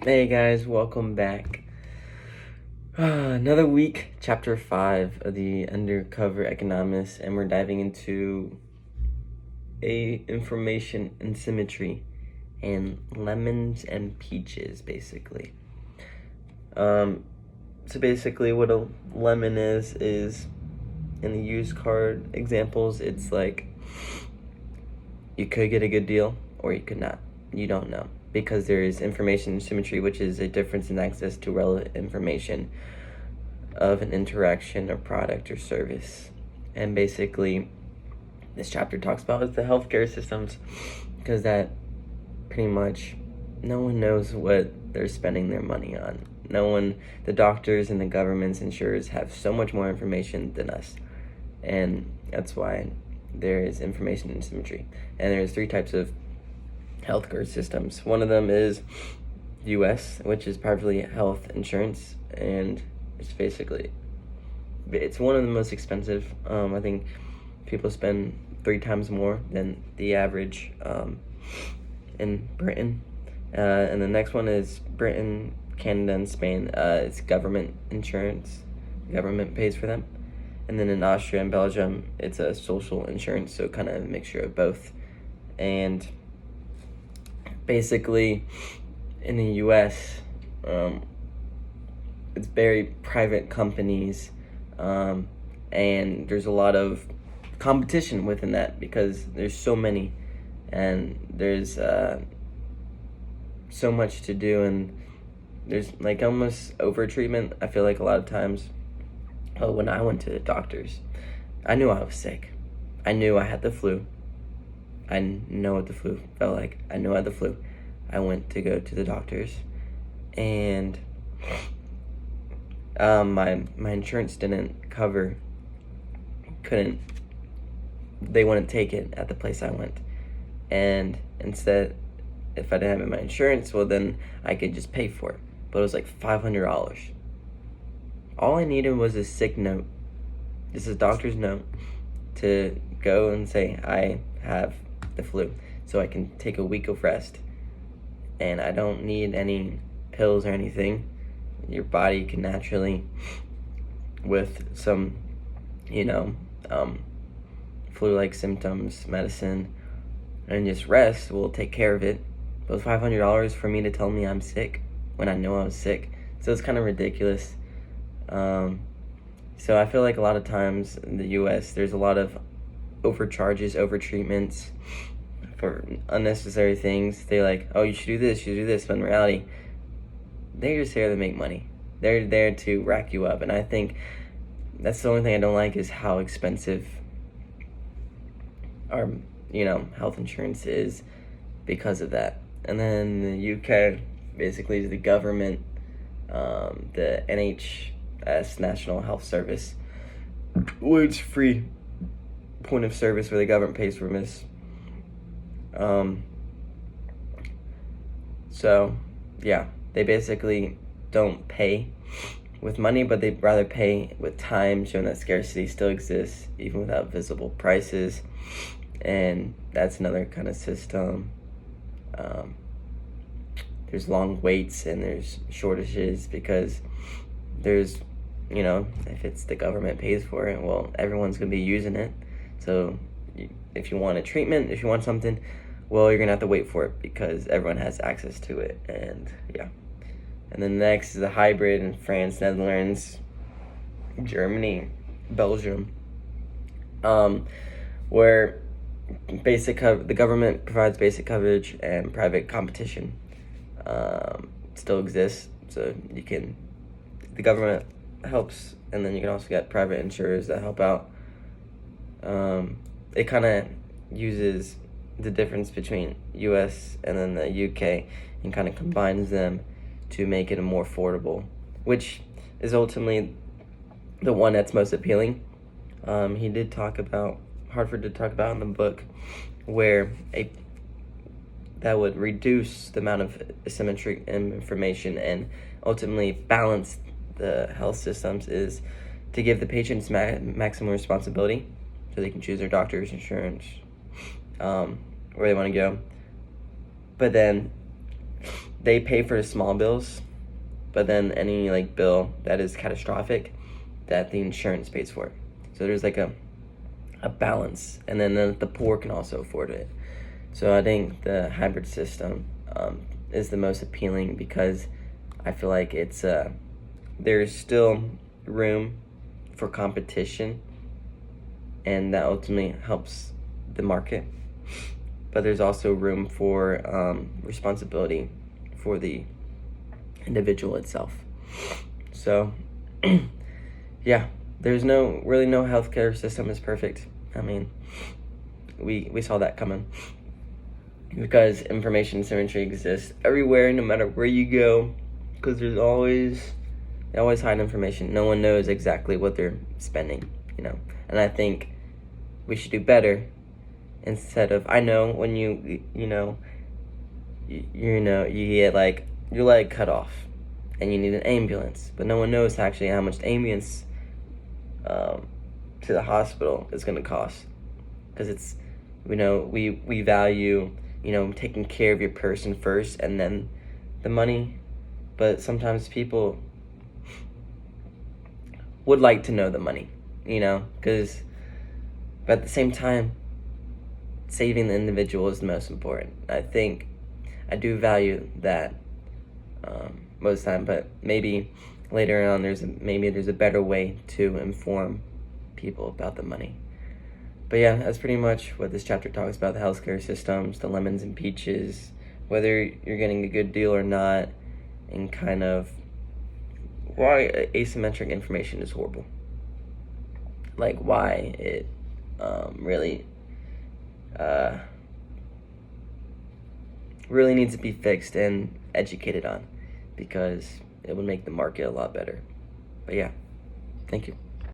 Hey guys, welcome back. Another week, chapter 5 of the Undercover Economist, and we're diving into information asymmetry and lemons and peaches, basically. So basically what a lemon is in the used card examples, it's like you could get a good deal or you could not. You don't know, because there is information asymmetry, which is a difference in access to relevant information of an interaction or product or service. And basically this chapter talks about is the healthcare systems, because that pretty much no one knows what they're spending their money on. The doctors and the government's insurers have so much more information than us, and that's why there is information asymmetry. And there's 3 types of healthcare systems. One of them is US, which is privately health insurance, and it's one of the most expensive. I think people spend 3 times more than the average in Britain. And the next one is Britain, Canada, and Spain. It's government insurance. The government pays for them. And then in Austria and Belgium, it's a social insurance, so kind of a mixture of both. And basically, in the US, it's very private companies, and there's a lot of competition within that because there's so many, and there's so much to do, and there's like almost over treatment. I feel like a lot of times. When I went to the doctors, I knew I was sick. I knew I had the flu. I know what the flu felt like. I knew I had the flu. I went to go to the doctors, and my insurance didn't cover. They wouldn't take it at the place I went, and instead, if I didn't have my insurance, well then I could just pay for it. But it was like $500. All I needed was a sick note. This is a doctor's note to go and say I have the flu, so I can take a week of rest. And I don't need any pills or anything. Your body can naturally, with some, flu-like symptoms, medicine, and just rest will take care of it. But it was $500 for me to tell me I'm sick when I know I was sick. So it's kind of ridiculous. So I feel like a lot of times in the US, there's a lot of overcharges, overtreatments for unnecessary things. They like, oh, you should do this, but in reality, they're just there to make money. They're there to rack you up, and I think that's the only thing I don't like is how expensive our, health insurance is because of that. And then the UK, basically, is the government, the NHS, National Health Service, which is free point of service where the government pays for this. So, yeah, they basically don't pay with money, but they'd rather pay with time, showing that scarcity still exists, even without visible prices. And that's another kind of system. There's long waits and there's shortages because there's, if it's the government pays for it, well, everyone's going to be using it. So if you want a treatment, if you want something, well, you're going to have to wait for it because everyone has access to it. And yeah. And then next is a hybrid in France, Netherlands, Germany, Belgium, where the government provides basic coverage and private competition still exists. So the government helps, and then you can also get private insurers that help out. It kind of uses the difference between US and then the UK and kind of combines them to make it more affordable, which is ultimately the one that's most appealing. He did talk about, Hartford did talk about in the book, where that would reduce the amount of asymmetry in information and ultimately balance the health systems is to give the patients maximum responsibility so they can choose their doctor's insurance, where they want to go. But then they pay for the small bills, but then any like bill that is catastrophic, that the insurance pays for. So there's like a balance, and then the poor can also afford it. So I think the hybrid system is the most appealing because I feel like it's there's still room for competition, and that ultimately helps the market. But there's also room for responsibility for the individual itself. So, yeah, there's really no healthcare system is perfect. I mean, we saw that coming because information asymmetry exists everywhere, no matter where you go, because they always hide information. No one knows exactly what they're spending, and I think we should do better. Instead of, I know when you get like your leg cut off and you need an ambulance, but no one knows actually how much the ambulance to the hospital is going to cost, because it's we value taking care of your person first and then the money, but sometimes people would like to know the money, but at the same time, saving the individual is the most important. I think I do value that most of the time, but maybe later on there's a better way to inform people about the money. But yeah, that's pretty much what this chapter talks about: the healthcare systems, the lemons and peaches, whether you're getting a good deal or not, and kind of why asymmetric information is horrible. Like why it really needs to be fixed and educated on, because it would make the market a lot better. But yeah, thank you.